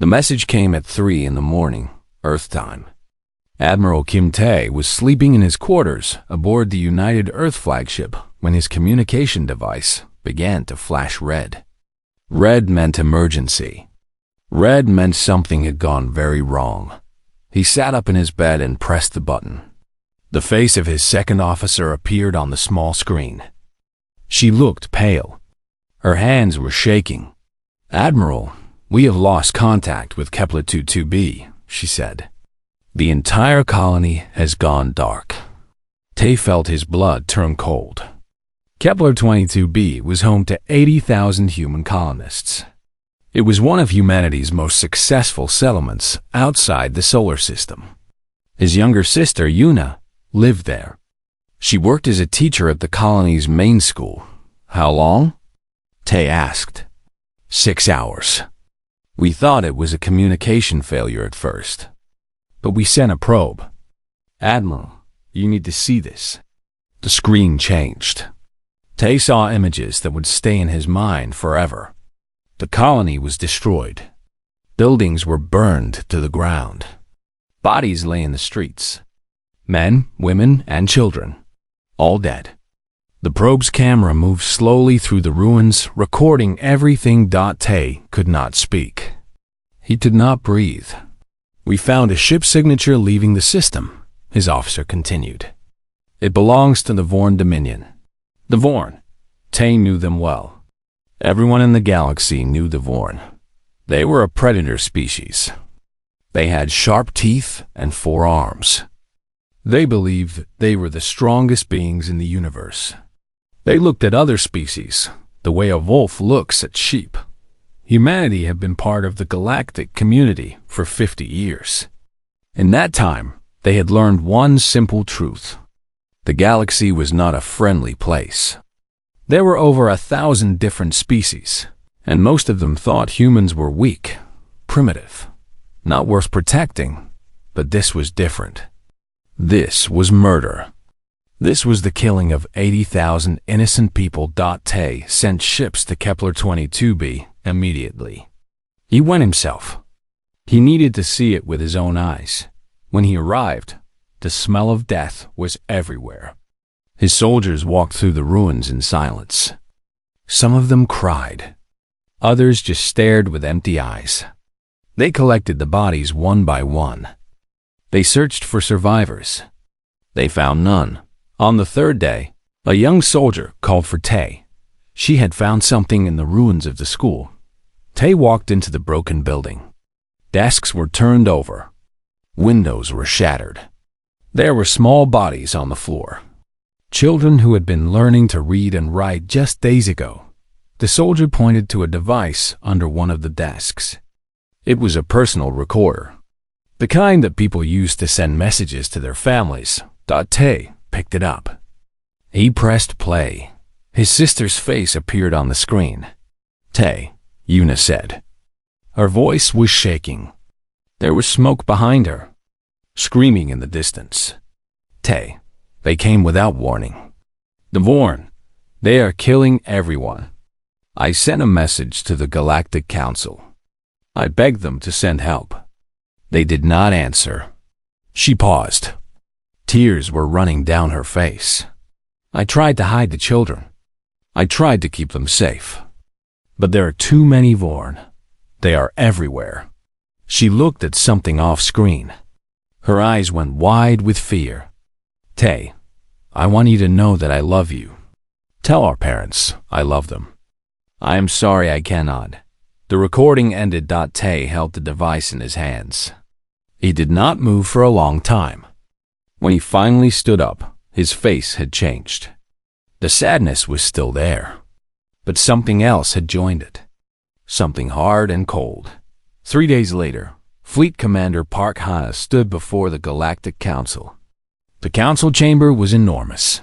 The message came at 3 in the morning, Earth time. Admiral Kim Tae was sleeping in his quarters aboard the United Earth flagship when his communication device began to flash red. Red meant emergency. Red meant something had gone very wrong. He sat up in his bed and pressed the button. The face of his second officer appeared on the small screen. She looked pale. Her hands were shaking. "Admiral, we have lost contact with Kepler-22b," she said. "The entire colony has gone dark." Tae felt his blood turn cold. Kepler-22b was home to 80,000 human colonists. It was one of humanity's most successful settlements outside the solar system. His younger sister, Yuna, lived there. She worked as a teacher at the colony's main school. "How long?" Tae asked. 6 hours. "We thought it was a communication failure at first, but we sent a probe." "Admiral, you need to see this." The screen changed. Tae saw images that would stay in his mind forever. The colony was destroyed. Buildings were burned to the ground. Bodies lay in the streets. Men, women, and children, all dead. The probe's camera moved slowly through the ruins, recording everything. Tae could not speak. He did not breathe. "We found a ship signature leaving the system," his officer continued. "It belongs to the Vorn Dominion." The Vorn. Tae knew them well. Everyone in the galaxy knew the Vorn. They were a predator species. They had sharp teeth and 4 arms. They believed they were the strongest beings in the universe. They looked at other species the way a wolf looks at sheep. Humanity had been part of the galactic community for 50 years. In that time, they had learned one simple truth. The galaxy was not a friendly place. There were over 1,000 different species, and most of them thought humans were weak, primitive, not worth protecting. But this was different. This was murder. This was the killing of 80,000 innocent people. Tae sent ships to Kepler-22b immediately. He went himself. He needed to see it with his own eyes. When he arrived, the smell of death was everywhere. His soldiers walked through the ruins in silence. Some of them cried. Others just stared with empty eyes. They collected the bodies one by one. They searched for survivors. They found none. On the 3rd day, a young soldier called for Tae. She had found something in the ruins of the school. Tae walked into the broken building. Desks were turned over. Windows were shattered. There were small bodies on the floor. Children who had been learning to read and write just days ago. The soldier pointed to a device under one of the desks. It was a personal recorder, the kind that people used to send messages to their families. Tae picked it up. He pressed play. His sister's face appeared on the screen. "Tae," Yuna said. Her voice was shaking. There was smoke behind her, screaming in the distance. "Tae, they came without warning. The Vorn, they are killing everyone. I sent a message to the Galactic Council. I begged them to send help. They did not answer." She paused. Tears were running down her face. "I tried to hide the children. I tried to keep them safe. But there are too many Vorn. They are everywhere." She looked at something off-screen. Her eyes went wide with fear. "Tae, I want you to know that I love you. Tell our parents I love them." "I am sorry I cannot." The recording ended. Tae held the device in his hands. He did not move for a long time. When he finally stood up, his face had changed. The sadness was still there, but something else had joined it. Something hard and cold. 3 days later, Fleet Commander Park Hana stood before the Galactic Council. The council chamber was enormous.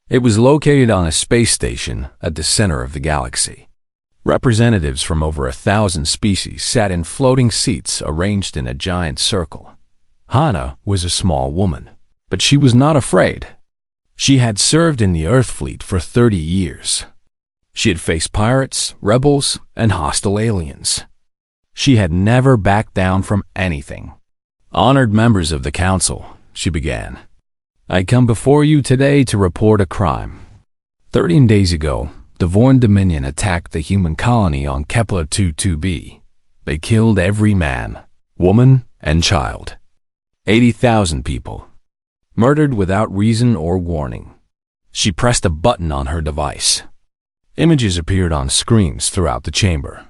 It was located on a space station at the center of the galaxy. Representatives from over 1,000 species sat in floating seats arranged in a giant circle. Hana was a small woman, but she was not afraid. She had served in the Earth Fleet for 30 years. She had faced pirates, rebels, and hostile aliens. She had never backed down from anything. "Honored members of the council," she began, "I come before you today to report a crime. 13 days ago, the Vorn Dominion attacked the human colony on Kepler-22b. They killed every man, woman, and child. 80,000 people. Murdered without reason or warning." She pressed a button on her device. Images appeared on screens throughout the chamber.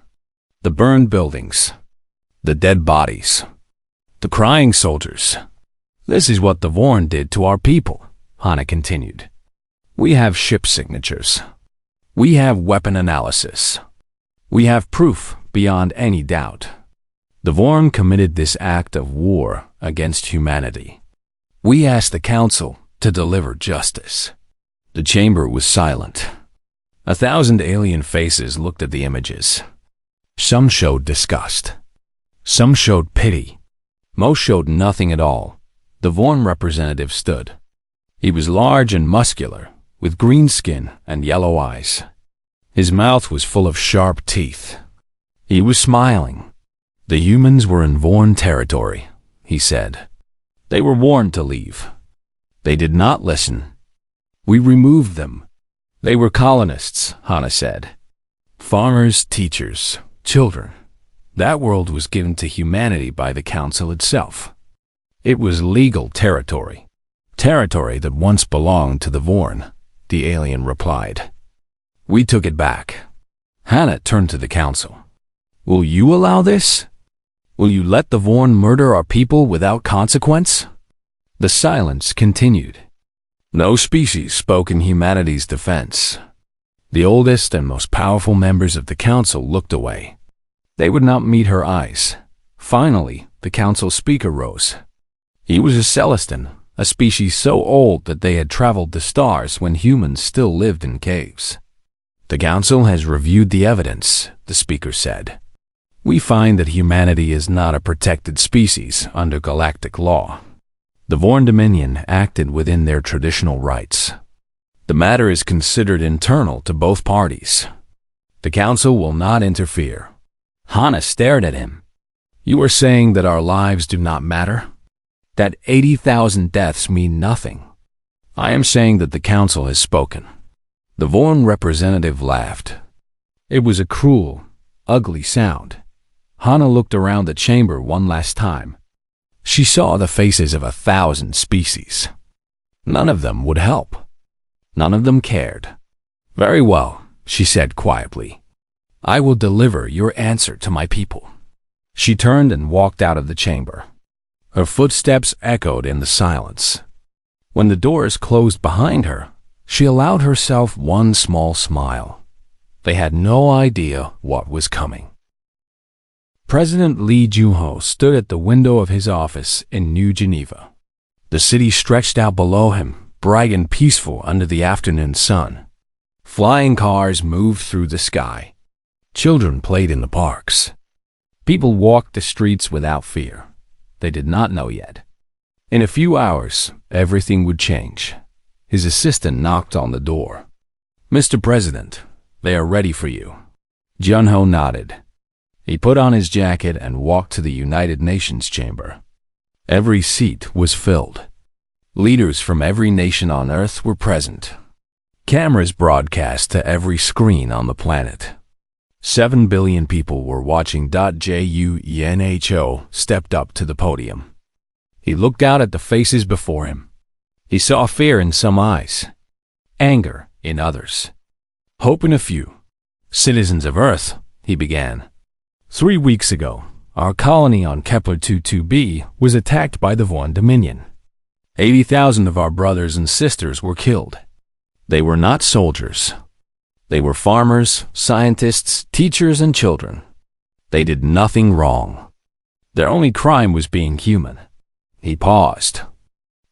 The burned buildings, the dead bodies, the crying soldiers. "This is what the Vorn did to our people," Hana continued. "We have ship signatures. We have weapon analysis. We have proof beyond any doubt. The Vorn committed this act of war against humanity. We ask the Council to deliver justice." The chamber was silent. 1,000 alien faces looked at the images. Some showed disgust. Some showed pity. Most showed nothing at all. The Vorn representative stood. He was large and muscular, with green skin and yellow eyes. His mouth was full of sharp teeth. He was smiling. "The humans were in Vorn territory," he said. "They were warned to leave. They did not listen. We removed them. They were colonists," Hana said. "Farmers, teachers, children. That world was given to humanity by the Council itself. It was legal territory. Territory that once belonged to the Vorn," the alien replied. "We took it back." Hana turned to the Council. "Will you allow this? Will you let the Vorn murder our people without consequence?" The silence continued. No species spoke in humanity's defense. The oldest and most powerful members of the Council looked away. They would not meet her eyes. Finally, the Council speaker rose. He was a Celestin, a species so old that they had traveled the stars when humans still lived in caves. "The Council has reviewed the evidence," the speaker said. "We find that humanity is not a protected species under galactic law. The Vorn Dominion acted within their traditional rights. The matter is considered internal to both parties. The Council will not interfere." Hana stared at him. "You are saying that our lives do not matter? That 80,000 deaths mean nothing?" "I am saying that the Council has spoken." The Vorn representative laughed. It was a cruel, ugly sound. Hana looked around the chamber one last time. She saw the faces of 1,000 species. None of them would help. None of them cared. "Very well," she said quietly. "I will deliver your answer to my people." She turned and walked out of the chamber. Her footsteps echoed in the silence. When the doors closed behind her, she allowed herself one small smile. They had no idea what was coming. President Lee Juho stood at the window of his office in New Geneva. The city stretched out below him, bright and peaceful under the afternoon sun. Flying cars moved through the sky. Children played in the parks. People walked the streets without fear. They did not know yet. In a few hours, everything would change. His assistant knocked on the door. "Mr. President, they are ready for you." Junho nodded. He put on his jacket and walked to the United Nations chamber. Every seat was filled. Leaders from every nation on Earth were present. Cameras broadcast to every screen on the planet. 7 billion people were watching. Junho stepped up to the podium. He looked out at the faces before him. He saw fear in some eyes, anger in others, hope in a few. "Citizens of Earth," he began. 3 weeks ago, our colony on Kepler-22b was attacked by the Vorn Dominion. 80,000 of our brothers and sisters were killed. They were not soldiers. They were farmers, scientists, teachers, and children. They did nothing wrong. Their only crime was being human. He paused.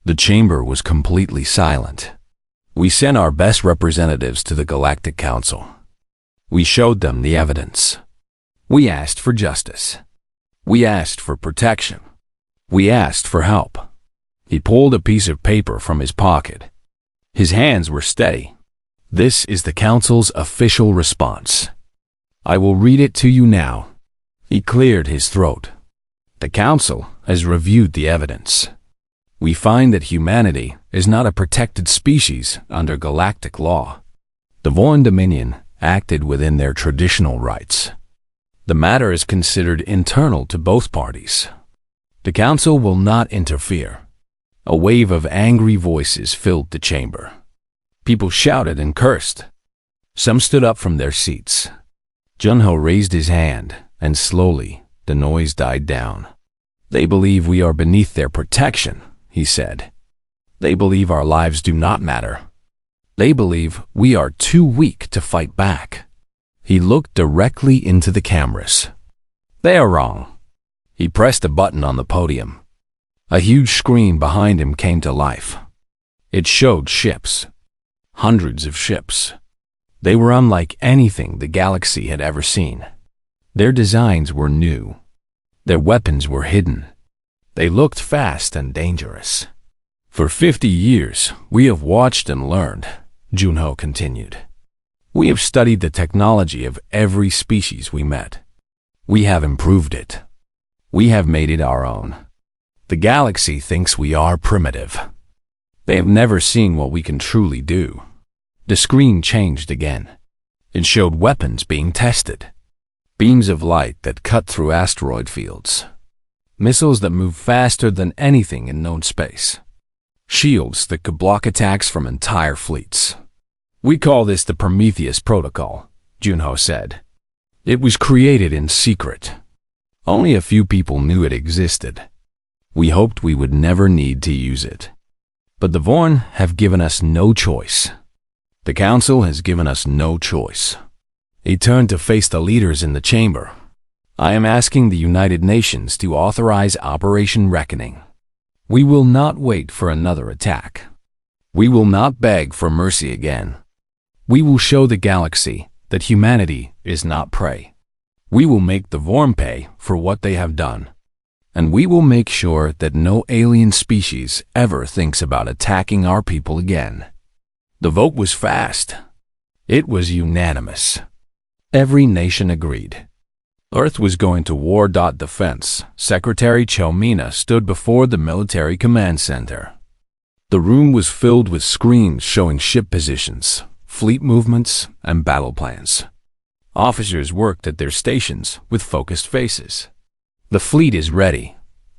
The chamber was completely silent. We sent our best representatives to the Galactic Council. We showed them the evidence. We asked for justice. We asked for protection. We asked for help. He pulled a piece of paper from his pocket. His hands were steady. "This is the Council's official response. I will read it to you now. He cleared his throat. The Council has reviewed the evidence. We find that humanity is not a protected species under galactic law. The Vorn Dominion acted within their traditional rights. The matter is considered internal to both parties. The Council will not interfere. A wave of angry voices filled the chamber. People shouted and cursed. Some stood up from their seats. Junho raised his hand, and slowly the noise died down. They believe we are beneath their protection, he said. They believe our lives do not matter. They believe we are too weak to fight back. He looked directly into the cameras. They are wrong. He pressed a button on the podium. A huge screen behind him came to life. It showed ships. Hundreds of ships. They were unlike anything the galaxy had ever seen. Their designs were new. Their weapons were hidden. They looked fast and dangerous. For 50 years, we have watched and learned, Junho continued. We have studied the technology of every species we met. We have improved it. We have made it our own. The galaxy thinks we are primitive. They have never seen what we can truly do. The screen changed again. It showed weapons being tested. Beams of light that cut through asteroid fields. Missiles that move faster than anything in known space. Shields that could block attacks from entire fleets. We call this the Prometheus Protocol, Junho said. It was created in secret. Only a few people knew it existed. We hoped we would never need to use it. But the Vorn have given us no choice. The Council has given us no choice. He turned to face the leaders in the chamber. I am asking the United Nations to authorize Operation Reckoning. We will not wait for another attack. We will not beg for mercy again. We will show the galaxy that humanity is not prey. We will make the Vorn pay for what they have done. And we will make sure that no alien species ever thinks about attacking our people again. The vote was fast. It was unanimous. Every nation agreed. Earth was going to war. Defense Secretary Chomina stood before the military command center. The room was filled with screens showing ship positions, fleet movements, and battle plans. Officers worked at their stations with focused faces. The fleet is ready,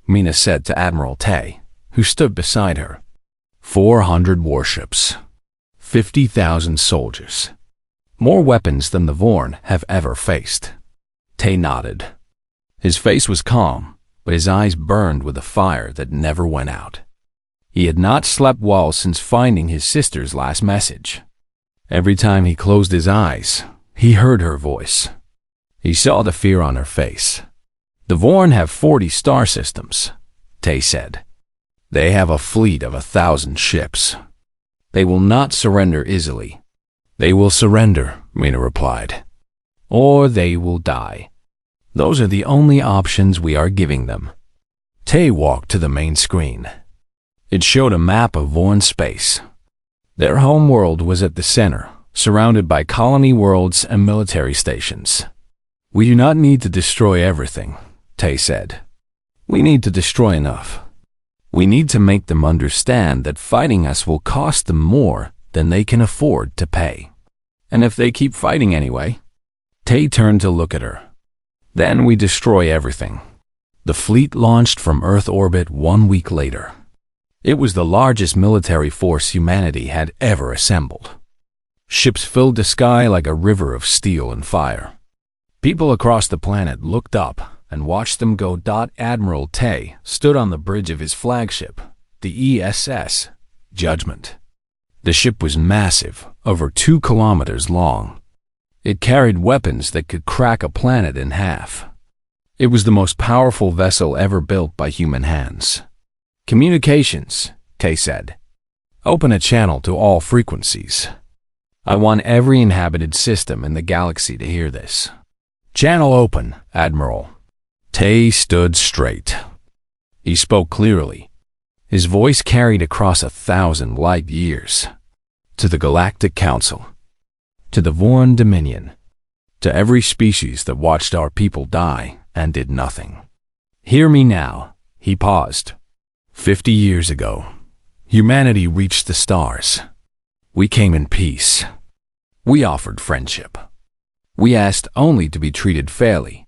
Mina said to Admiral Tay, who stood beside her. 400 warships. 50,000 soldiers. More weapons than the Vorn have ever faced. Tay nodded. His face was calm, but his eyes burned with a fire that never went out. He had not slept well since finding his sister's last message. Every time he closed his eyes, he heard her voice. He saw the fear on her face. The Vorn have 40 star systems, Tay said. They have a fleet of 1,000 ships. They will not surrender easily. They will surrender, Mina replied. Or they will die. Those are the only options we are giving them. Tay walked to the main screen. It showed a map of Vorn space. Their home world was at the center, surrounded by colony worlds and military stations. We do not need to destroy everything, Tay said. We need to destroy enough. We need to make them understand that fighting us will cost them more than they can afford to pay. And if they keep fighting anyway. Tay turned to look at her. Then we destroy everything. The fleet launched from Earth orbit 1 week later. It was the largest military force humanity had ever assembled. Ships filled the sky like a river of steel and fire. People across the planet looked up and watched them go. Admiral Tay stood on the bridge of his flagship, the ESS Judgment. The ship was massive, over 2 kilometers long. It carried weapons that could crack a planet in half. It was the most powerful vessel ever built by human hands. Communications, Tay said. Open a channel to all frequencies. I want every inhabited system in the galaxy to hear this. Channel open, Admiral. Tay stood straight. He spoke clearly. His voice carried across 1,000 light years. To the Galactic Council. To the Vorn Dominion. To every species that watched our people die and did nothing. Hear me now, he paused. 50 years ago, humanity reached the stars. We came in peace. We offered friendship. We asked only to be treated fairly.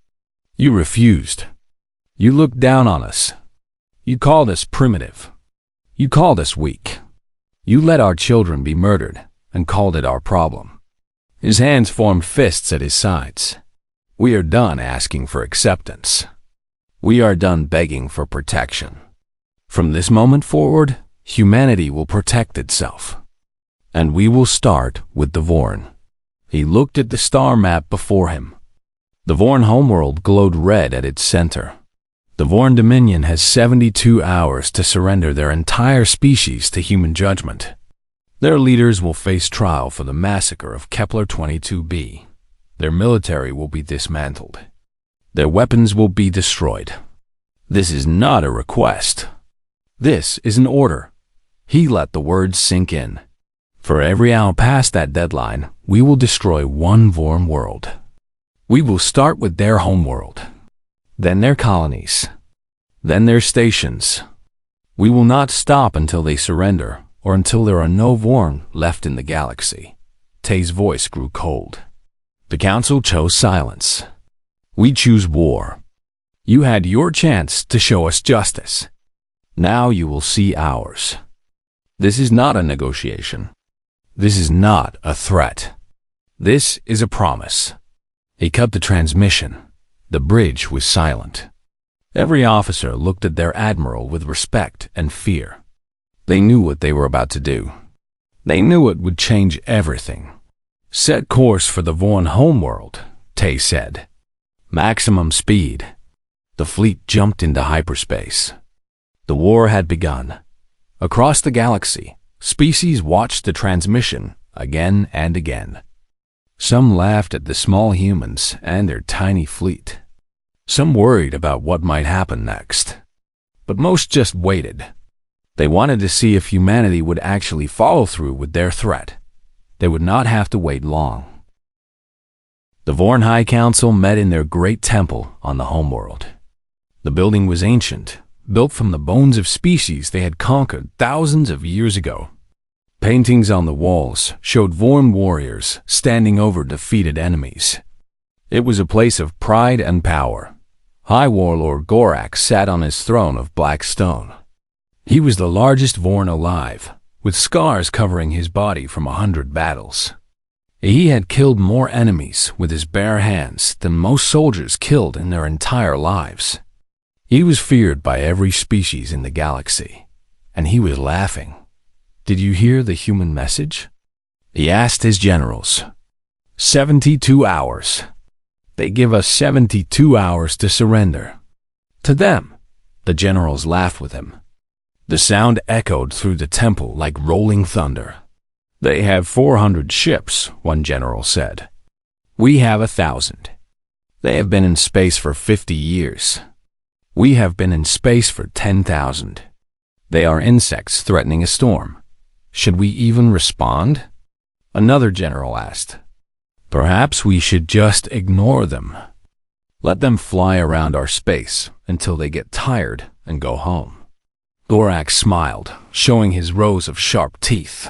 You refused. You looked down on us. You called us primitive. You called us weak. You let our children be murdered and called it our problem. His hands formed fists at his sides. We are done asking for acceptance. We are done begging for protection. From this moment forward, humanity will protect itself. And we will start with the Vorn. He looked at the star map before him. The Vorn homeworld glowed red at its center. The Vorn Dominion has 72 hours to surrender their entire species to human judgment. Their leaders will face trial for the massacre of Kepler-22b. Their military will be dismantled. Their weapons will be destroyed. This is not a request. This is an order. He let the words sink in. For every hour past that deadline, we will destroy one Vorn world. We will start with their homeworld, then their colonies, then their stations. We will not stop until they surrender or until there are no Vorn left in the galaxy. Tay's voice grew cold. The council chose silence. We choose war. You had your chance to show us justice. Now you will see ours. This is not a negotiation. This is not a threat. This is a promise. He cut the transmission. The bridge was silent. Every officer looked at their admiral with respect and fear. They knew what they were about to do. They knew it would change everything. Set course for the Vorn homeworld, Tay said. Maximum speed. The fleet jumped into hyperspace. The war had begun. Across the galaxy, species watched the transmission again and again. Some laughed at the small humans and their tiny fleet. Some worried about what might happen next. But most just waited. They wanted to see if humanity would actually follow through with their threat. They would not have to wait long. The Vorn High Council met in their great temple on the homeworld. The building was ancient, built from the bones of species they had conquered thousands of years ago. Paintings on the walls showed Vorn warriors standing over defeated enemies. It was a place of pride and power. High Warlord Gorak sat on his throne of black stone. He was the largest Vorn alive, with scars covering his body from 100 battles. He had killed more enemies with his bare hands than most soldiers killed in their entire lives. He was feared by every species in the galaxy, and he was laughing. Did you hear the human message? He asked his generals. 72 hours. They give us 72 hours to surrender. To them, the generals laughed with him. The sound echoed through the temple like rolling thunder. They have 400 ships, one general said. We have 1,000. They have been in space for 50 years. We have been in space for 10,000. They are insects threatening a storm. Should we even respond? Another general asked. Perhaps we should just ignore them. Let them fly around our space until they get tired and go home. Gorak smiled, showing his rows of sharp teeth.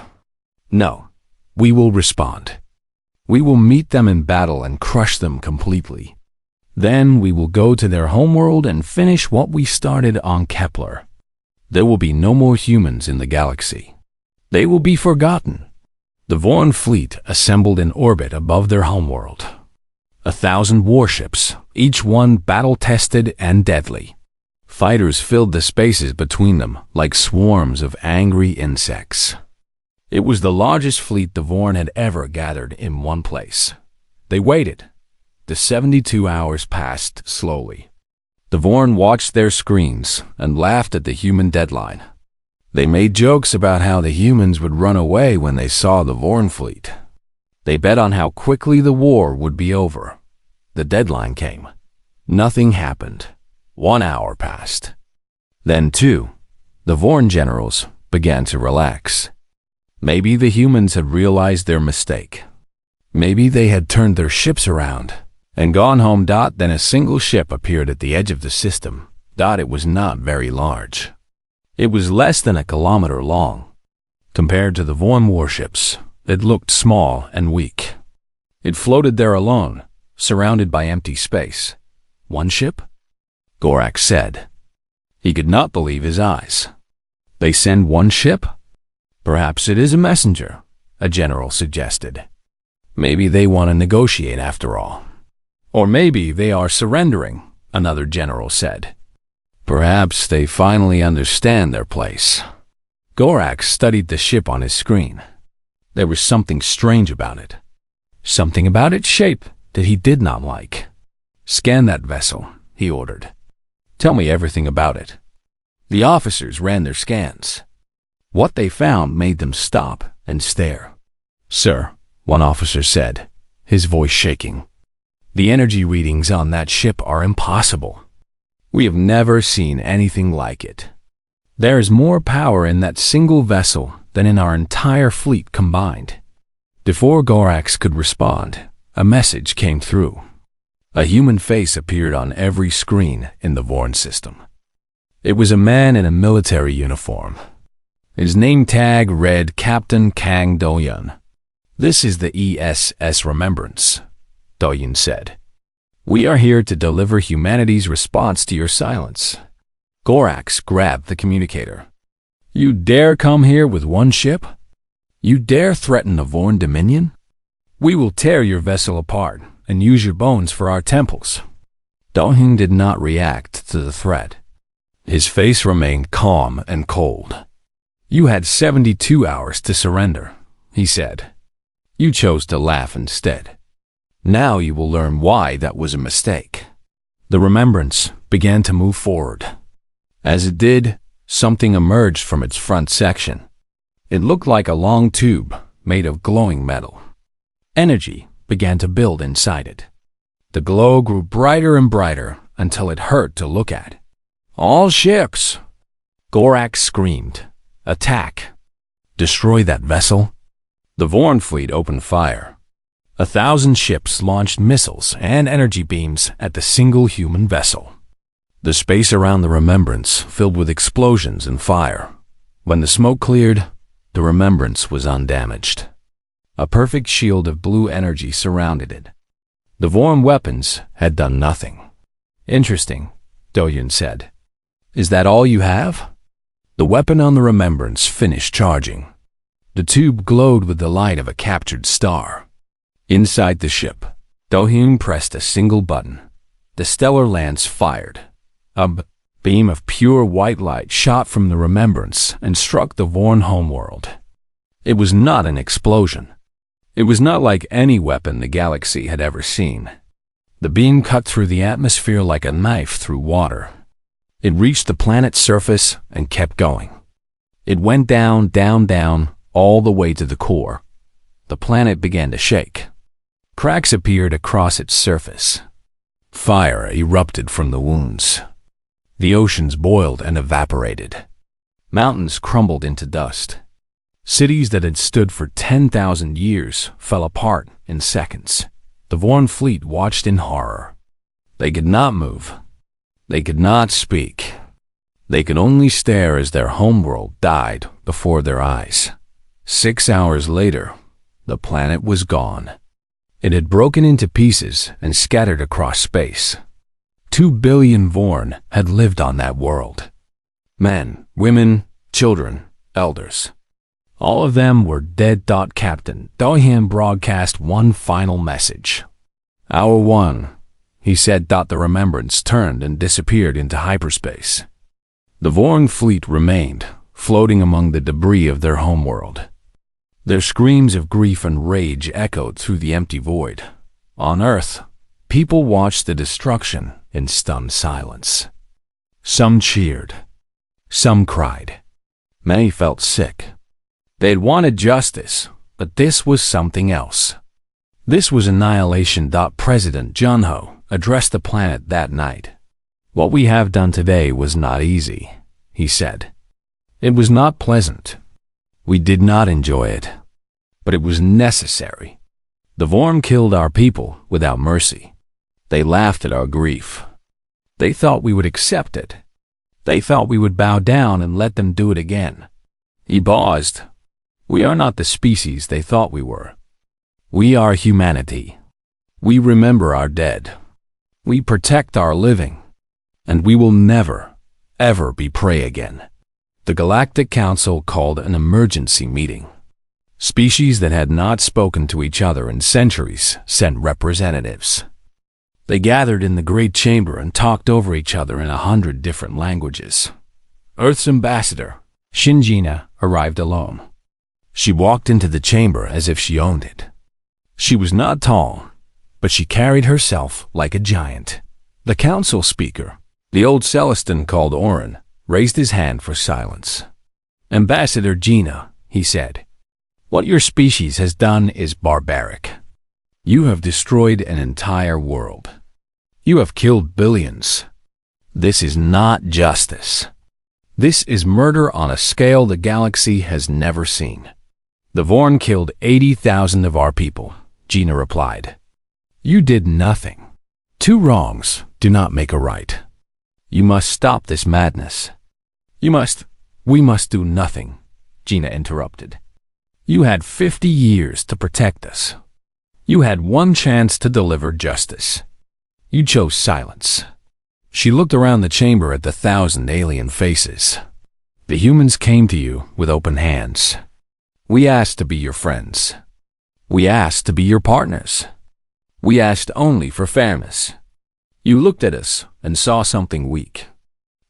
No, we will respond. We will meet them in battle and crush them completely. Then we will go to their homeworld and finish what we started on Kepler. There will be no more humans in the galaxy. They will be forgotten. The Vorn fleet assembled in orbit above their homeworld. 1,000 warships, each one battle-tested and deadly. Fighters filled the spaces between them like swarms of angry insects. It was the largest fleet the Vorn had ever gathered in one place. They waited. The 72 hours passed slowly. The Vorn watched their screens and laughed at the human deadline. They made jokes about how the humans would run away when they saw the Vorn fleet. They bet on how quickly the war would be over. The deadline came. Nothing happened. 1 hour passed. Then, too, the Vorn generals began to relax. Maybe the humans had realized their mistake. Maybe they had turned their ships around and gone home. Then a single ship appeared at the edge of the system. It was not very large. It was less than a kilometer long. Compared to the Vorn warships, it looked small and weak. It floated there alone, surrounded by empty space. One ship? Gorak said. He could not believe his eyes. They send one ship? Perhaps it is a messenger, a general suggested. Maybe they want to negotiate after all. Or maybe they are surrendering, another general said. Perhaps they finally understand their place. Gorak studied the ship on his screen. There was something strange about it. Something about its shape that he did not like. Scan that vessel, he ordered. Tell me everything about it. The officers ran their scans. What they found made them stop and stare. Sir, one officer said, his voice shaking. The energy readings on that ship are impossible. We have never seen anything like it. There is more power in that single vessel than in our entire fleet combined. Before Gorax could respond, a message came through. A human face appeared on every screen in the Vorn system. It was a man in a military uniform. His name tag read Captain Kang Doyun. This is the ESS Remembrance, Doyun said. We are here to deliver humanity's response to your silence. Gorax grabbed the communicator. You dare come here with one ship? You dare threaten the Vorn Dominion? We will tear your vessel apart and use your bones for our temples. Dohyun did not react to the threat. His face remained calm and cold. You had 72 hours to surrender, he said. You chose to laugh instead. Now you will learn why that was a mistake. The remembrance began to move forward. As it did, something emerged from its front section. It looked like a long tube made of glowing metal. Energy began to build inside it. The glow grew brighter and brighter until it hurt to look at. All ships! Gorak screamed. Attack! Destroy that vessel! The Vorn fleet opened fire. 1,000 ships launched missiles and energy beams at the single human vessel. The space around the remembrance filled with explosions and fire. When the smoke cleared, the remembrance was undamaged. A perfect shield of blue energy surrounded it. The Vorn weapons had done nothing. Interesting, Doyun said. Is that all you have? The weapon on the remembrance finished charging. The tube glowed with the light of a captured star. Inside the ship, Dohyun pressed a single button. The stellar lance fired. A beam of pure white light shot from the remembrance and struck the Vorn homeworld. It was not an explosion. It was not like any weapon the galaxy had ever seen. The beam cut through the atmosphere like a knife through water. It reached the planet's surface and kept going. It went down, down, down, all the way to the core. The planet began to shake. Cracks appeared across its surface. Fire erupted from the wounds. The oceans boiled and evaporated. Mountains crumbled into dust. Cities that had stood for 10,000 years fell apart in seconds. The Vorn fleet watched in horror. They could not move. They could not speak. They could only stare as their homeworld died before their eyes. 6 hours later, the planet was gone. It had broken into pieces and scattered across space. 2 billion Vorn had lived on that world. Men, women, children, elders. All of them were dead. Captain Dohyun broadcast one final message. Hour 1, he said. The remembrance turned and disappeared into hyperspace. The Vorn fleet remained, floating among the debris of their homeworld. Their screams of grief and rage echoed through the empty void. On Earth, people watched the destruction in stunned silence. Some cheered. Some cried. Many felt sick. They had wanted justice, but this was something else. This was annihilation. President Junho addressed the planet that night. What we have done today was not easy, he said. It was not pleasant. We did not enjoy it, but it was necessary. The Vorn killed our people without mercy. They laughed at our grief. They thought we would accept it. They thought we would bow down and let them do it again. He paused. We are not the species they thought we were. We are humanity. We remember our dead. We protect our living. And we will never, ever be prey again. The Galactic Council called an emergency meeting. Species that had not spoken to each other in centuries sent representatives. They gathered in the great chamber and talked over each other in 100 different languages. Earth's ambassador, Shinjina, arrived alone. She walked into the chamber as if she owned it. She was not tall, but she carried herself like a giant. The council speaker, the old Celestin called Orin, raised his hand for silence. Ambassador Gina, he said, what your species has done is barbaric. You have destroyed an entire world. You have killed billions. This is not justice. This is murder on a scale the galaxy has never seen. The Vorn killed 80,000 of our people, Gina replied. You did nothing. Two wrongs do not make a right. You must stop this madness. We must do nothing, Gina interrupted. You had 50 years to protect us. You had one chance to deliver justice. You chose silence. She looked around the chamber at the 1,000 alien faces. The humans came to you with open hands. We asked to be your friends. We asked to be your partners. We asked only for fairness. You looked at us and saw something weak,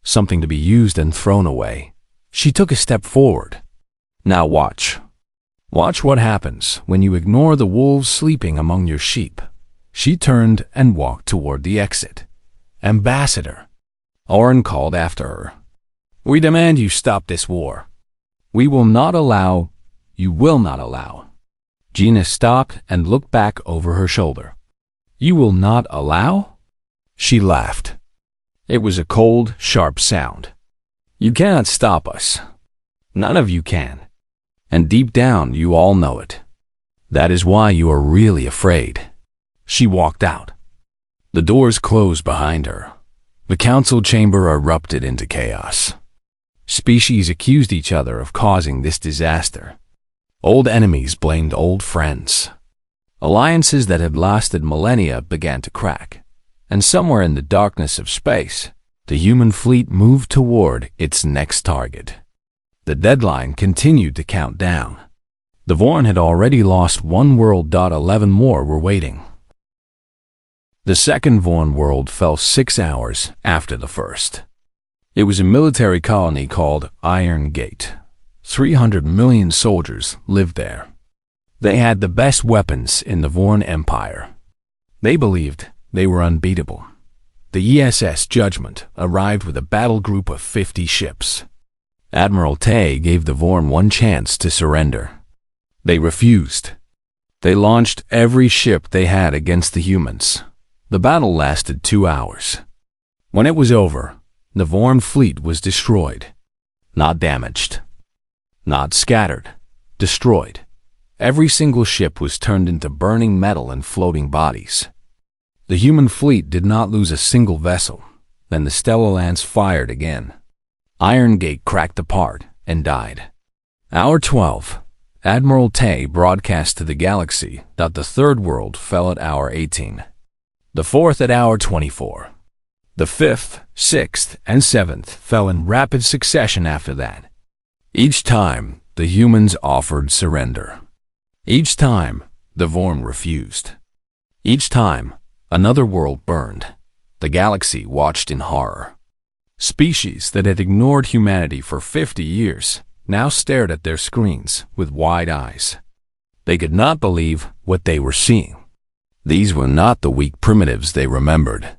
something to be used and thrown away. She took a step forward. Now watch. Watch what happens when you ignore the wolves sleeping among your sheep. She turned and walked toward the exit. Ambassador, Orin called after her. We demand you stop this war. We will not allow, you will not allow. Gina stopped and looked back over her shoulder. You will not allow? She laughed. It was a cold, sharp sound. You cannot stop us. None of you can. And deep down, you all know it. That is why you are really afraid. She walked out. The doors closed behind her. The council chamber erupted into chaos. Species accused each other of causing this disaster. Old enemies blamed old friends. Alliances that had lasted millennia began to crack. And somewhere in the darkness of space, the human fleet moved toward its next target. The deadline continued to count down. The Vorn had already lost one world. 11 more were waiting. The second Vorn world fell 6 hours after the first. It was a military colony called Iron Gate. 300 million soldiers lived there. They had the best weapons in the Vorn Empire. They believed they were unbeatable. The ESS Judgment arrived with a battle group of 50 ships. Admiral Tay gave the Vorn one chance to surrender. They refused. They launched every ship they had against the humans. The battle lasted 2 hours. When it was over, the Vorn fleet was destroyed. Not damaged. Not scattered. Destroyed. Every single ship was turned into burning metal and floating bodies. The human fleet did not lose a single vessel. Then the Stellar Lance fired again. Iron Gate cracked apart and died. Hour 12. Admiral Tay broadcast to the galaxy that the third world fell at hour 18. The fourth at hour 24. The fifth, sixth, and seventh fell in rapid succession after that. Each time, the humans offered surrender. Each time, the Vorn refused. Each time, another world burned. The galaxy watched in horror. Species that had ignored humanity for 50 years now stared at their screens with wide eyes. They could not believe what they were seeing. These were not the weak primitives they remembered.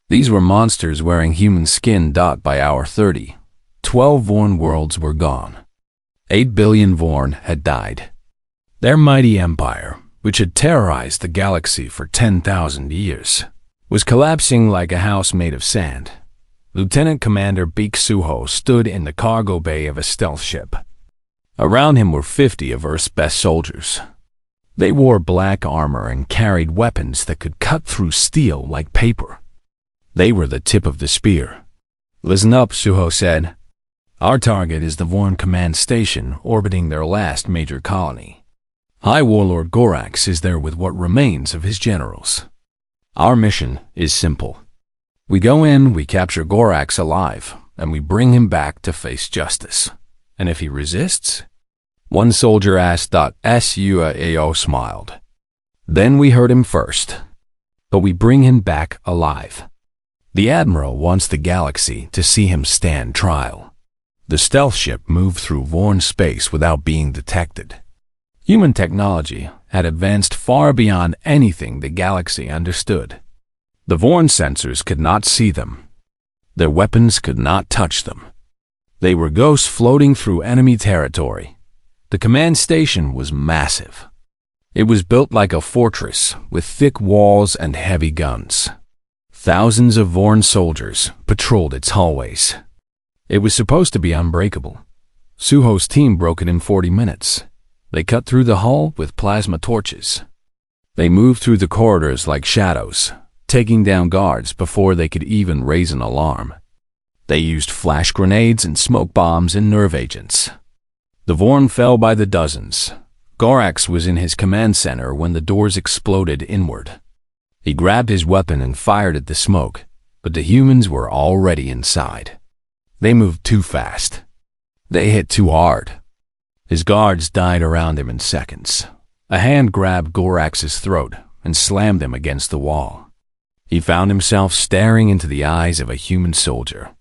These were monsters wearing human skin. By hour 30, 12 Vorn worlds were gone. 8 billion Vorn had died. Their mighty empire, which had terrorized the galaxy for 10,000 years, was collapsing like a house made of sand. Lieutenant Commander Beek Suho stood in the cargo bay of a stealth ship. Around him were 50 of Earth's best soldiers. They wore black armor and carried weapons that could cut through steel like paper. They were the tip of the spear. "Listen up," Suho said. "Our target is the Vorn command station orbiting their last major colony. High Warlord Gorax is there with what remains of his generals. Our mission is simple. We go in, we capture Gorax alive, and we bring him back to face justice. And if he resists?" One soldier asked. Suao smiled. "Then we hurt him first, but we bring him back alive. The Admiral wants the galaxy to see him stand trial." The stealth ship moved through Vorn space without being detected. Human technology had advanced far beyond anything the galaxy understood. The Vorn sensors could not see them. Their weapons could not touch them. They were ghosts floating through enemy territory. The command station was massive. It was built like a fortress with thick walls and heavy guns. Thousands of Vorn soldiers patrolled its hallways. It was supposed to be unbreakable. Suho's team broke it in 40 minutes. They cut through the hull with plasma torches. They moved through the corridors like shadows, taking down guards before they could even raise an alarm. They used flash grenades and smoke bombs and nerve agents. The Vorn fell by the dozens. Gorax was in his command center when the doors exploded inward. He grabbed his weapon and fired at the smoke, but the humans were already inside. They moved too fast. They hit too hard. His guards died around him in seconds. A hand grabbed Gorax's throat and slammed him against the wall. He found himself staring into the eyes of a human soldier.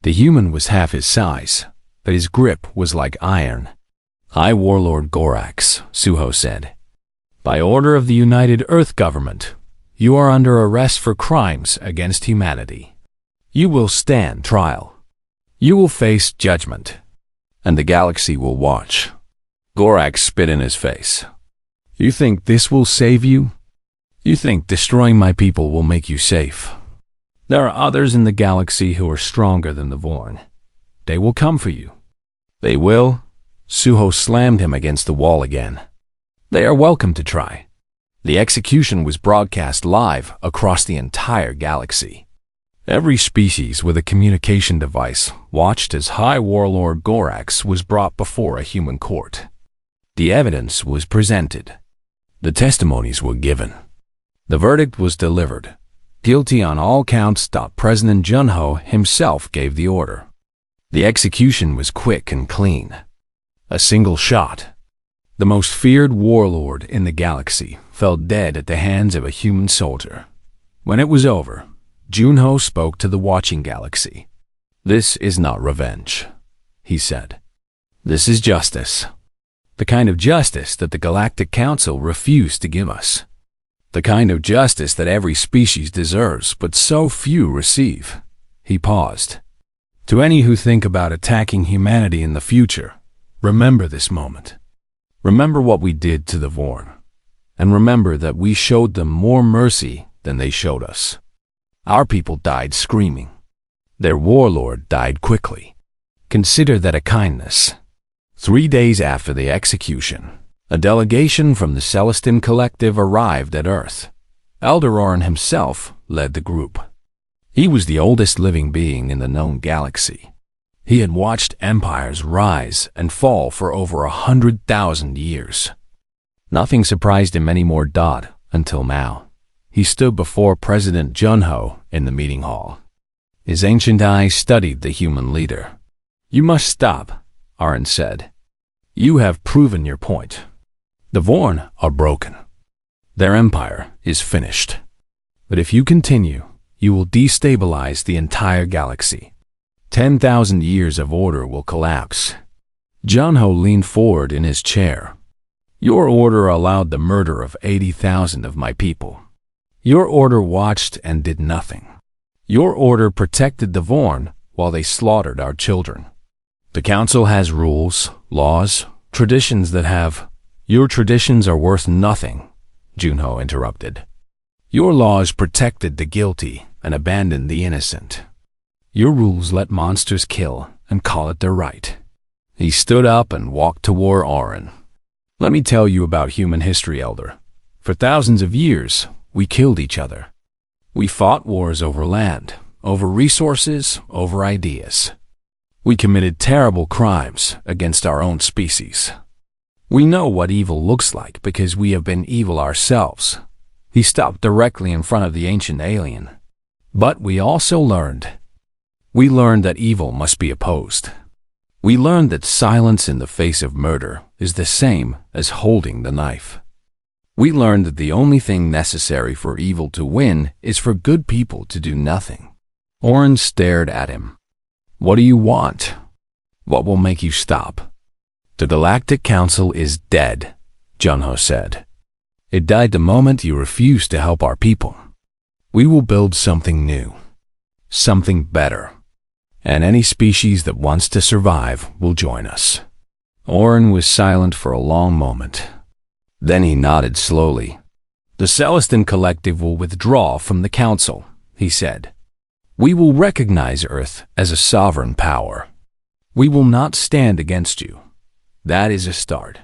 The human was half his size, but his grip was like iron. "High Warlord Gorax," Suho said. "By order of the United Earth Government, you are under arrest for crimes against humanity. You will stand trial. You will face judgment, and the galaxy will watch." Gorax spit in his face. "You think this will save you? You think destroying my people will make you safe? There are others in the galaxy who are stronger than the Vorn. They will come for you." "They will?" Suho slammed him against the wall again. "They are welcome to try." The execution was broadcast live across the entire galaxy. Every species with a communication device watched as High Warlord Gorax was brought before a human court. The evidence was presented. The testimonies were given. The verdict was delivered. Guilty on all counts. President Junho himself gave the order. The execution was quick and clean. A single shot. The most feared warlord in the galaxy fell dead at the hands of a human soldier. When it was over, Junho spoke to the watching galaxy. "This is not revenge," he said. "This is justice. The kind of justice that the Galactic Council refused to give us. The kind of justice that every species deserves, but so few receive." He paused. "To any who think about attacking humanity in the future, remember this moment. Remember what we did to the Vorn, and remember that we showed them more mercy than they showed us. Our people died screaming. Their warlord died quickly. Consider that a kindness." 3 days after the execution, a delegation from the Celestine Collective arrived at Earth. Elderoran himself led the group. He was the oldest living being in the known galaxy. He had watched empires rise and fall for over 100,000 years. Nothing surprised him anymore. Until now. He stood before President Junho in the meeting hall. His ancient eyes studied the human leader. "You must stop," Aran said. "You have proven your point. The Vorn are broken. Their empire is finished. But if you continue, you will destabilize the entire galaxy. 10,000 years of order will collapse." Junho leaned forward in his chair. "Your order allowed the murder of 80,000 of my people. Your order watched and did nothing. Your order protected the Vorn while they slaughtered our children. The Council has rules, laws, traditions that have... Your traditions are worth nothing," Junho interrupted. "Your laws protected the guilty and abandoned the innocent. Your rules let monsters kill and call it their right." He stood up and walked toward Aran. Let me tell you about human history, Elder. For thousands of years, we killed each other. We fought wars over land, over resources, over ideas. We committed terrible crimes against our own species. We know what evil looks like because we have been evil ourselves. He stopped directly in front of the ancient alien. But we also learned. We learned that evil must be opposed. We learned that silence in the face of murder is the same as holding the knife. We learned that the only thing necessary for evil to win is for good people to do nothing. Oren stared at him. What do you want? What will make you stop? The Galactic Council is dead, Junho said. It died the moment you refused to help our people. We will build something new, something better, and any species that wants to survive will join us. Oren was silent for a long moment. Then he nodded slowly. The Celestin Collective will withdraw from the Council, he said. We will recognize Earth as a sovereign power. We will not stand against you. That is a start.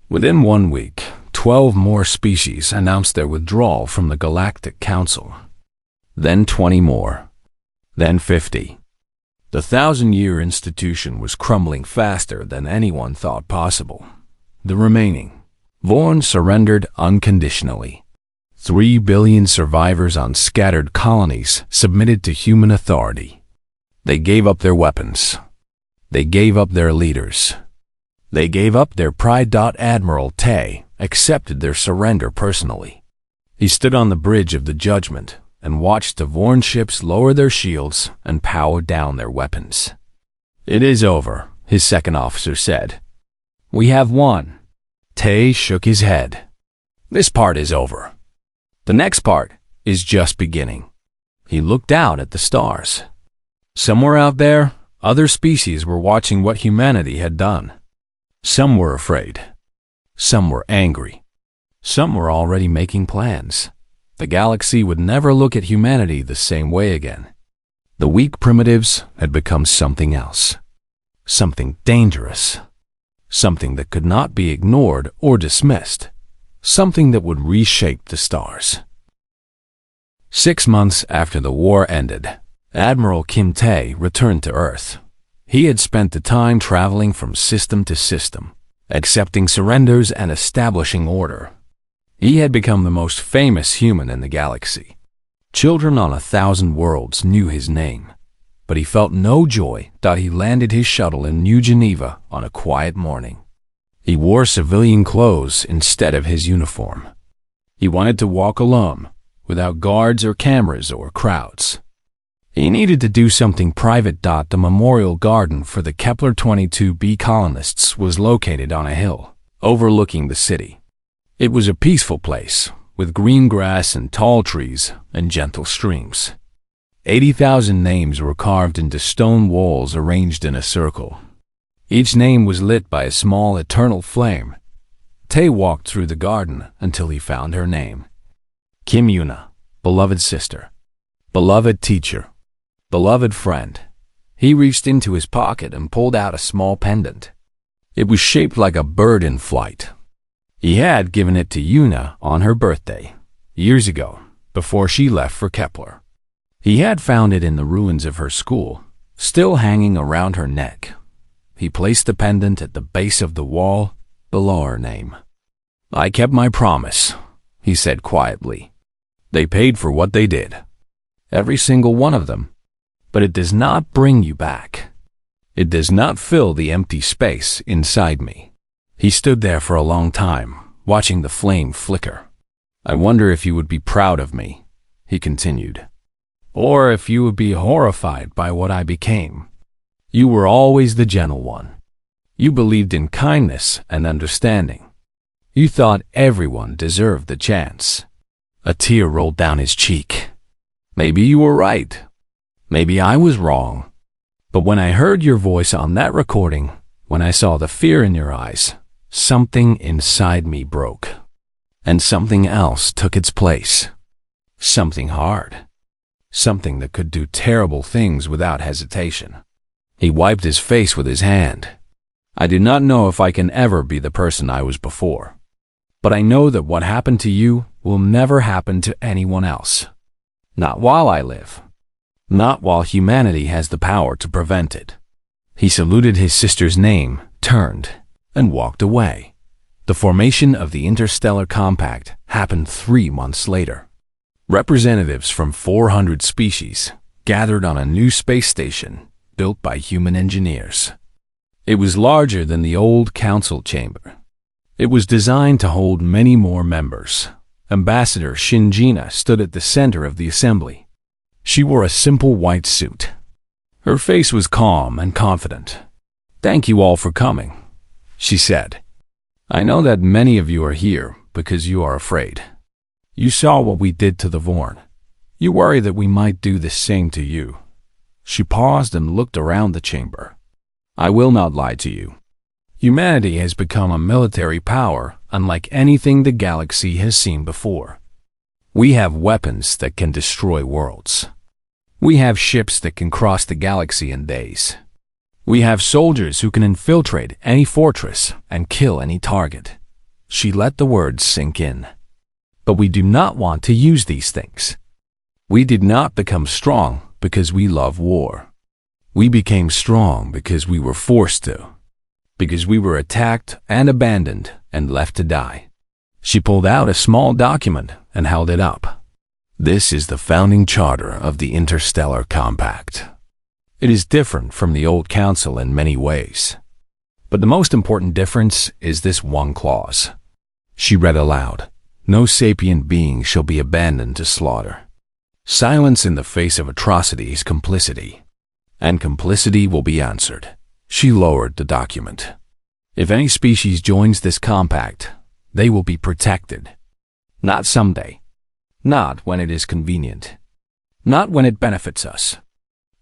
Within 1 week, 12 more species announced their withdrawal from the Galactic Council. Then 20 more. Then 50. The 1,000-year institution was crumbling faster than anyone thought possible. The remaining, Vorn surrendered unconditionally. 3 billion survivors on scattered colonies submitted to human authority. They gave up their weapons. They gave up their leaders. They gave up their pride. Admiral Tay accepted their surrender personally. He stood on the bridge of the Judgment and watched the Vorn ships lower their shields and power down their weapons. It is over, his second officer said. We have won. Tay shook his head. This part is over. The next part is just beginning. He looked out at the stars. Somewhere out there, other species were watching what humanity had done. Some were afraid. Some were angry. Some were already making plans. The galaxy would never look at humanity the same way again. The weak primitives had become something else. Something dangerous. Something that could not be ignored or dismissed. Something that would reshape the stars. 6 months after the war ended, Admiral Kim Tae returned to Earth. He had spent the time traveling from system to system, accepting surrenders and establishing order. He had become the most famous human in the galaxy. Children on 1,000 worlds knew his name, but he felt no joy that he landed his shuttle in New Geneva on a quiet morning. He wore civilian clothes instead of his uniform. He wanted to walk alone, without guards or cameras or crowds. He needed to do something private. The memorial garden for the Kepler-22b colonists was located on a hill, overlooking the city. It was a peaceful place, with green grass and tall trees and gentle streams. 80,000 names were carved into stone walls arranged in a circle. Each name was lit by a small eternal flame. Tae walked through the garden until he found her name. Kim Yuna, beloved sister, beloved teacher, beloved friend. He reached into his pocket and pulled out a small pendant. It was shaped like a bird in flight. He had given it to Yuna on her birthday, years ago, before she left for Kepler. He had found it in the ruins of her school, still hanging around her neck. He placed the pendant at the base of the wall, below her name. I kept my promise, he said quietly. They paid for what they did. Every single one of them. But it does not bring you back. It does not fill the empty space inside me. He stood there for a long time, watching the flame flicker. I wonder if you would be proud of me, he continued. Or if you would be horrified by what I became. You were always the gentle one. You believed in kindness and understanding. You thought everyone deserved the chance. A tear rolled down his cheek. Maybe you were right. Maybe I was wrong. But when I heard your voice on that recording, when I saw the fear in your eyes, something inside me broke. And something else took its place. Something hard. Something that could do terrible things without hesitation. He wiped his face with his hand. I do not know if I can ever be the person I was before, but I know that what happened to you will never happen to anyone else. Not while I live. Not while humanity has the power to prevent it." He saluted his sister's name, turned, and walked away. The formation of the Interstellar Compact happened 3 months later. Representatives from 400 species gathered on a new space station built by human engineers. It was larger than the old council chamber. It was designed to hold many more members. Ambassador Shinjina stood at the center of the assembly. She wore a simple white suit. Her face was calm and confident. "Thank you all for coming," she said. "I know that many of you are here because you are afraid. You saw what we did to the Vorn. You worry that we might do the same to you." She paused and looked around the chamber. "I will not lie to you. Humanity has become a military power unlike anything the galaxy has seen before. We have weapons that can destroy worlds. We have ships that can cross the galaxy in days. We have soldiers who can infiltrate any fortress and kill any target." She let the words sink in. "But we do not want to use these things. We did not become strong because we love war. We became strong because we were forced to. Because we were attacked and abandoned and left to die." She pulled out a small document and held it up. "This is the founding charter of the Interstellar Compact. It is different from the old council in many ways. But the most important difference is this one clause." She read aloud. "No sapient being shall be abandoned to slaughter. Silence in the face of atrocity is complicity, and complicity will be answered." She lowered the document. "If any species joins this compact, they will be protected. Not someday. Not when it is convenient. Not when it benefits us.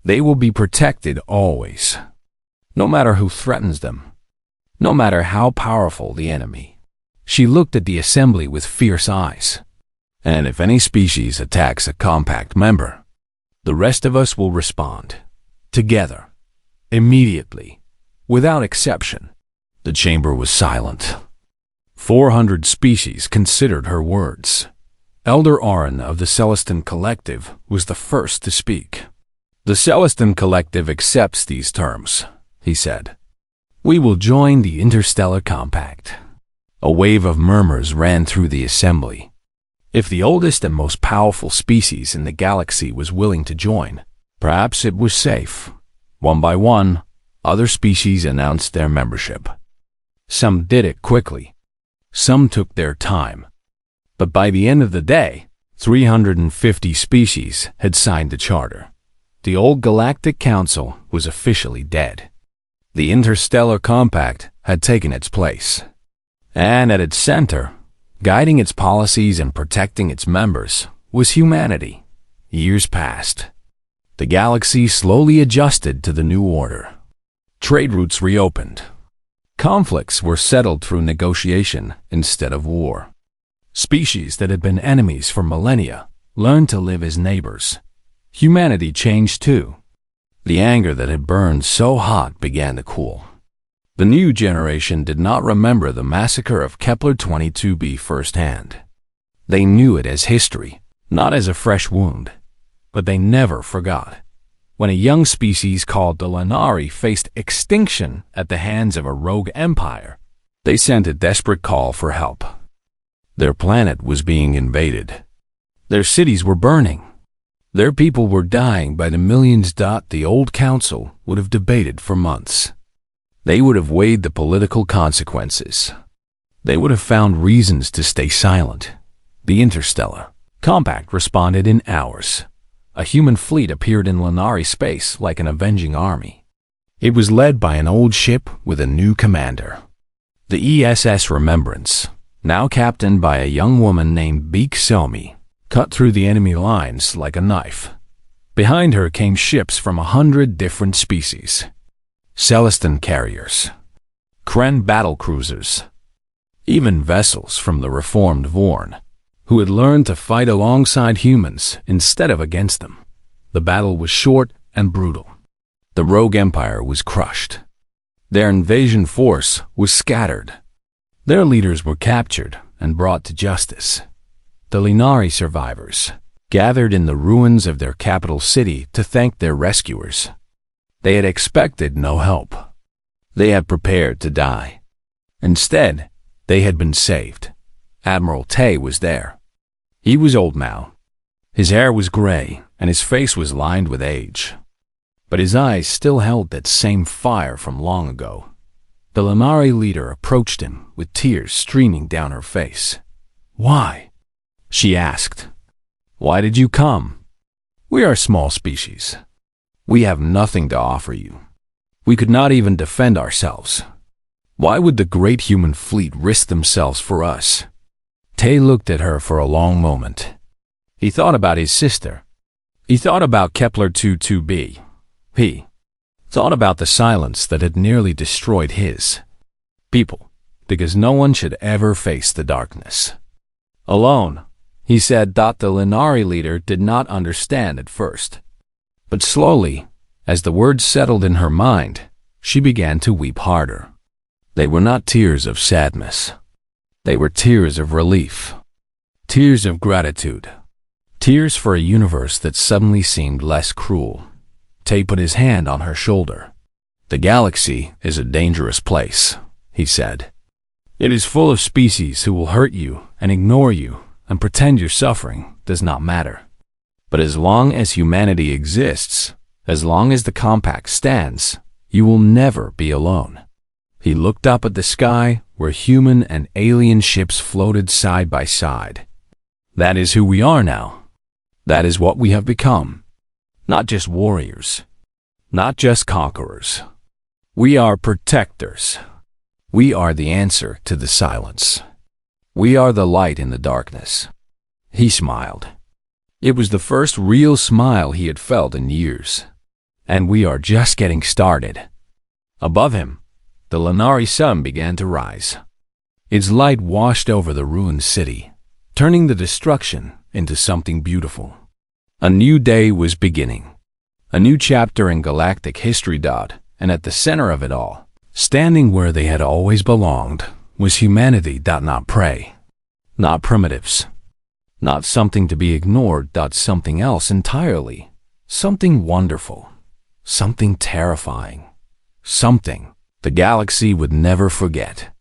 They will be protected always. No matter who threatens them. No matter how powerful the enemy." She looked at the assembly with fierce eyes. "And if any species attacks a compact member, the rest of us will respond. Together. Immediately. Without exception." The chamber was silent. 400 species considered her words. Elder Aron of the Celestin Collective was the first to speak. "The Celestin Collective accepts these terms," he said. "We will join the Interstellar Compact." A wave of murmurs ran through the assembly. If the oldest and most powerful species in the galaxy was willing to join, perhaps it was safe. One by one, other species announced their membership. Some did it quickly. Some took their time. But by the end of the day, 350 species had signed the charter. The old Galactic Council was officially dead. The Interstellar Compact had taken its place. And at its center, guiding its policies and protecting its members, was humanity. Years passed. The galaxy slowly adjusted to the new order. Trade routes reopened. Conflicts were settled through negotiation instead of war. Species that had been enemies for millennia learned to live as neighbors. Humanity changed too. The anger that had burned so hot began to cool. The new generation did not remember the massacre of Kepler 22b firsthand. They knew it as history, not as a fresh wound. But they never forgot. When a young species called the Lanari faced extinction at the hands of a rogue empire, they sent a desperate call for help. Their planet was being invaded. Their cities were burning. Their people were dying by the millions. The old council would have debated for months. They would have weighed the political consequences. They would have found reasons to stay silent. The Interstellar Compact responded in hours. A human fleet appeared in Lanari space like an avenging army. It was led by an old ship with a new commander. The ESS Remembrance, now captained by a young woman named Beek Selmy, cut through the enemy lines like a knife. Behind her came ships from 100 different species. Celestin carriers, Kren battlecruisers, even vessels from the reformed Vorn, who had learned to fight alongside humans instead of against them. The battle was short and brutal. The rogue empire was crushed. Their invasion force was scattered. Their leaders were captured and brought to justice. The Linari survivors gathered in the ruins of their capital city to thank their rescuers. They had expected no help. They had prepared to die. Instead, they had been saved. Admiral Tay was there. He was old now. His hair was gray and his face was lined with age. But his eyes still held that same fire from long ago. The Linari leader approached him with tears streaming down her face. "Why?" she asked. "Why did you come? We are a small species. We have nothing to offer you. We could not even defend ourselves. Why would the great human fleet risk themselves for us?" Tay looked at her for a long moment. He thought about his sister. He thought about Kepler 22b. He thought about the silence that had nearly destroyed his people, because no one should ever face the darkness alone. He said that the Linari leader did not understand at first. But slowly, as the words settled in her mind, she began to weep harder. They were not tears of sadness. They were tears of relief. Tears of gratitude. Tears for a universe that suddenly seemed less cruel. Tay put his hand on her shoulder. "The galaxy is a dangerous place," he said. "It is full of species who will hurt you and ignore you and pretend your suffering does not matter. But as long as humanity exists, as long as the compact stands, you will never be alone." He looked up at the sky where human and alien ships floated side by side. "That is who we are now. That is what we have become. Not just warriors. Not just conquerors. We are protectors. We are the answer to the silence. We are the light in the darkness." He smiled. It was the first real smile he had felt in years. "And we are just getting started." Above him, the Linari sun began to rise. Its light washed over the ruined city, turning the destruction into something beautiful. A new day was beginning. A new chapter in galactic history. And at the center of it all, standing where they had always belonged, was humanity. Not prey. Not primitives. Not something to be ignored. Something else entirely. Something wonderful. Something terrifying. Something the galaxy would never forget.